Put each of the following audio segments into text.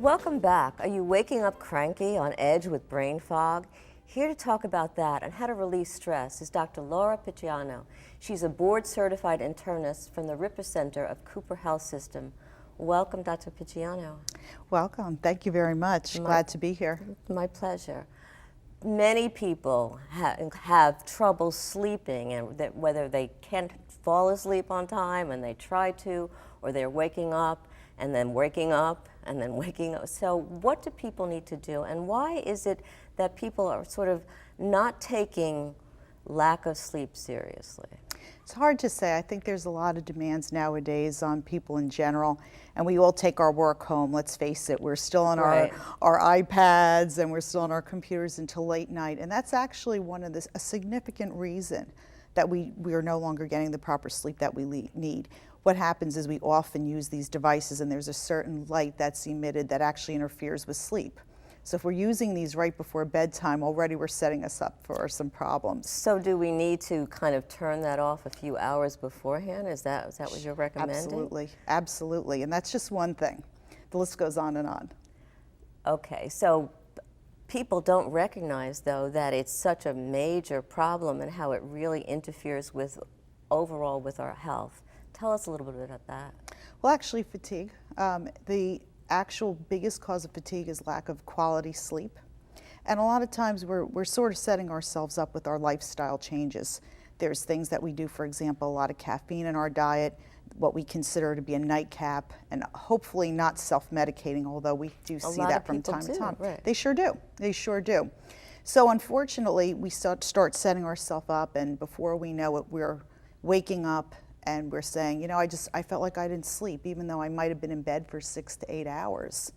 Welcome back. Are you waking up cranky, on edge with brain fog? Here to talk about that and how to release stress is Dr. Laura Picciano. She's a board-certified internist from the Ripper Center of Cooper Health System. Welcome, Dr. Picciano. Welcome. Thank you very much. Glad to be here. My pleasure. Many people have trouble sleeping, and whether they can't fall asleep on time and they try to, or they're waking up and then waking up and then waking up. So what do people need to do, and why is it that people are sort of not taking lack of sleep seriously? It's hard to say. I think there's a lot of demands nowadays on people in general, and we all take our work home. Let's face it, we're still on our iPads and we're still on our computers until late night, and that's actually a significant reason that we are no longer getting the proper sleep that we need. What happens is we often use these devices and there's a certain light that's emitted that actually interferes with sleep. So if we're using these right before bedtime, already we're setting us up for some problems. So do we need to kind of turn that off a few hours beforehand? Is that what you're recommending? Absolutely, absolutely. And that's just one thing. The list goes on and on. Okay, so people don't recognize, though, that it's such a major problem and how it really interferes with overall with our health. Tell us a little bit about that. Well, actually, fatigue. The actual biggest cause of fatigue is lack of quality sleep. And a lot of times we're sort of setting ourselves up with our lifestyle changes. There's things that we do, for example, a lot of caffeine in our diet, what we consider to be a nightcap, and hopefully not self-medicating, although we do see that from time to time. Right. They sure do. They sure do. So unfortunately, we start setting ourselves up, and before we know it, we're waking up and we're saying, you know, I felt like I didn't sleep, even though I might have been in bed for 6 to 8 hours.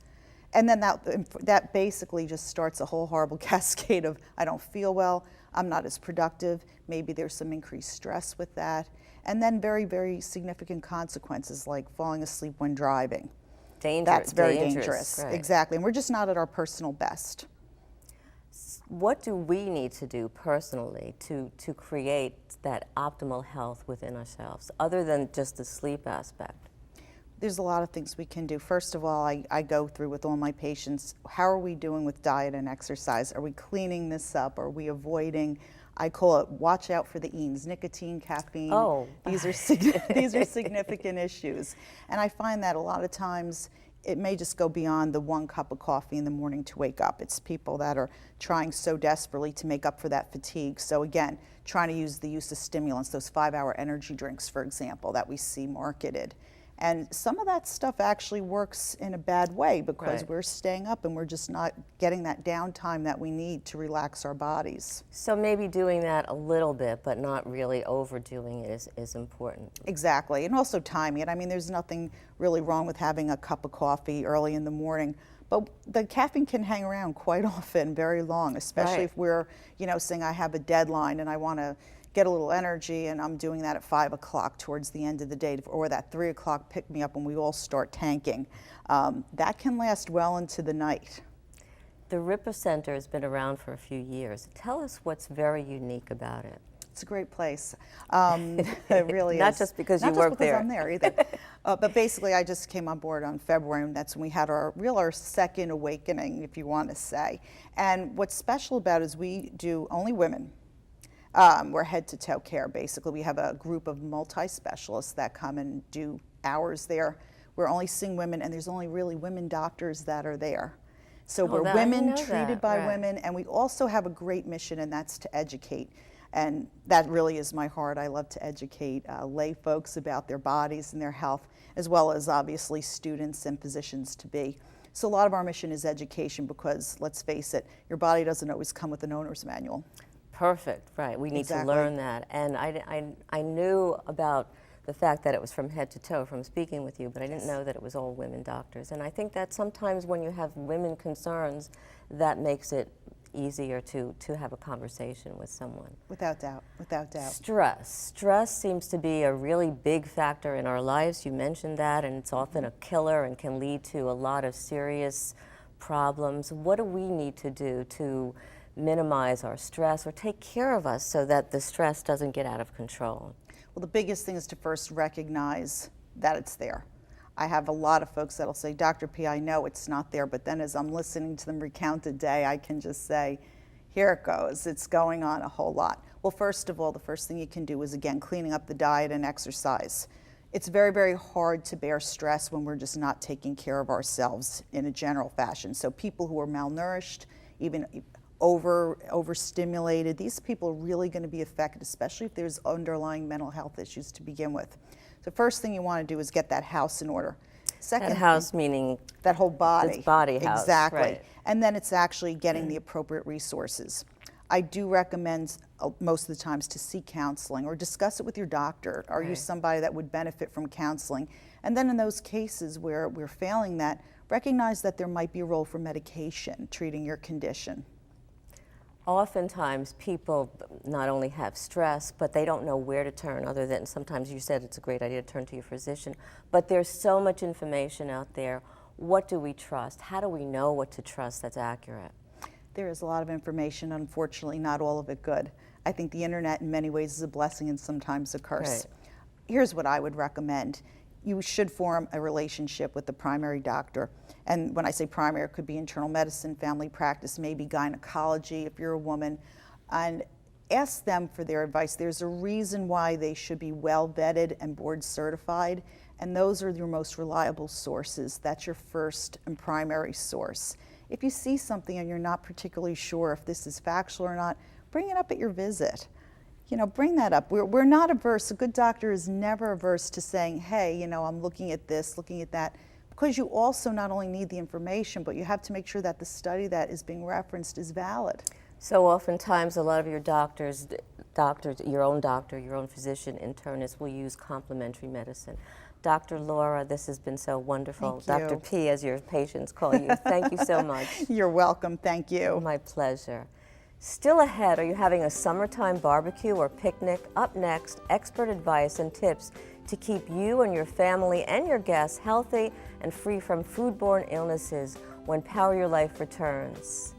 And then that basically just starts a whole horrible cascade of, I don't feel well, I'm not as productive, maybe there's some increased stress with that, and then very, very significant consequences like falling asleep when driving. That's very dangerous. Right. Exactly, and we're just not at our personal best. What do we need to do personally to create that optimal health within ourselves, other than just the sleep aspect? There's a lot of things we can do. First of all, I go through with all my patients, how are we doing with diet and exercise? Are we cleaning this up? Are we avoiding, I call it watch out for the ENs, nicotine, caffeine. Oh. These are significant issues. And I find that a lot of times it may just go beyond the 1 cup of coffee in the morning to wake up. It's people that are trying so desperately to make up for that fatigue. So again, trying to use the use of stimulants, those 5-hour energy drinks, for example, that we see marketed. And some of that stuff actually works in a bad way because we're staying up and we're just not getting that downtime that we need to relax our bodies. So maybe doing that a little bit, but not really overdoing it is important. Exactly, and also timing it. I mean, there's nothing really wrong with having a cup of coffee early in the morning, but the caffeine can hang around quite often, very long, especially if we're, you know, saying I have a deadline and I want to get a little energy, and I'm doing that at 5 o'clock towards the end of the day, or that 3 o'clock pick me up when we all start tanking. That can last well into the night. The Ripper Center has been around for a few years. Tell us what's very unique about it. It's a great place. It really is. Not just because you work there. Not just because I'm there either. But basically, I just came on board on February, and that's when we had our second awakening, if you want to say. And what's special about it is we do only women. We're head-to-toe care, basically. We have a group of multi-specialists that come and do hours there. We're only seeing women, and there's only really women doctors that are there. So we're women treated by women, and we also have a great mission, and that's to educate. And that really is my heart. I love to educate lay folks about their bodies and their health, as well as obviously students and physicians-to-be. So a lot of our mission is education because, let's face it, your body doesn't always come with an owner's manual. Perfect, right. We need to learn that. And I knew about the fact that it was from head to toe from speaking with you, but I didn't know that it was all women doctors. And I think that sometimes when you have women concerns, that makes it easier to have a conversation with someone. Without doubt, without doubt. Stress seems to be a really big factor in our lives. You mentioned that, and it's often a killer and can lead to a lot of serious problems. What do we need to do to minimize our stress or take care of us so that the stress doesn't get out of control? Well, the biggest thing is to first recognize that it's there. I have a lot of folks that'll say, Dr. P, I know it's not there, but then as I'm listening to them recount a day, I can just say, here it goes, it's going on a whole lot. Well, first of all, the first thing you can do is, again, cleaning up the diet and exercise. It's very, very hard to bear stress when we're just not taking care of ourselves in a general fashion. So people who are malnourished, even overstimulated, these people are really going to be affected, especially if there's underlying mental health issues to begin with. The first thing you want to do is get that house in order. Second, That house meaning that whole body. It's body house, exactly. right. And then it's actually getting the appropriate resources. I do recommend most of the times to seek counseling or discuss it with your doctor. Are you somebody that would benefit from counseling? And then in those cases where we're failing that, recognize that there might be a role for medication treating your condition. Oftentimes people not only have stress, but they don't know where to turn, other than sometimes you said it's a great idea to turn to your physician, but there's so much information out there. What do we trust? How do we know what to trust that's accurate? There is a lot of information, unfortunately not all of it good. I think the internet in many ways is a blessing and sometimes a curse. Right. Here's what I would recommend. You should form a relationship with the primary doctor. And when I say primary, it could be internal medicine, family practice, maybe gynecology if you're a woman, and ask them for their advice. There's a reason why they should be well vetted and board certified, and those are your most reliable sources. That's your first and primary source. If you see something and you're not particularly sure if this is factual or not, bring it up at your visit. You know, bring that up. We're not averse. A good doctor is never averse to saying, hey, you know, I'm looking at this, looking at that, because you also not only need the information, but you have to make sure that the study that is being referenced is valid. So oftentimes a lot of your doctors, your own doctor, your own physician, internist will use complementary medicine. Dr. Laura, this has been so wonderful. Thank you. Dr. P, as your patients call you. Thank you so much. You're welcome. Thank you. My pleasure. Still ahead, are you having a summertime barbecue or picnic? Up next, expert advice and tips to keep you and your family and your guests healthy and free from foodborne illnesses when Power Your Life returns.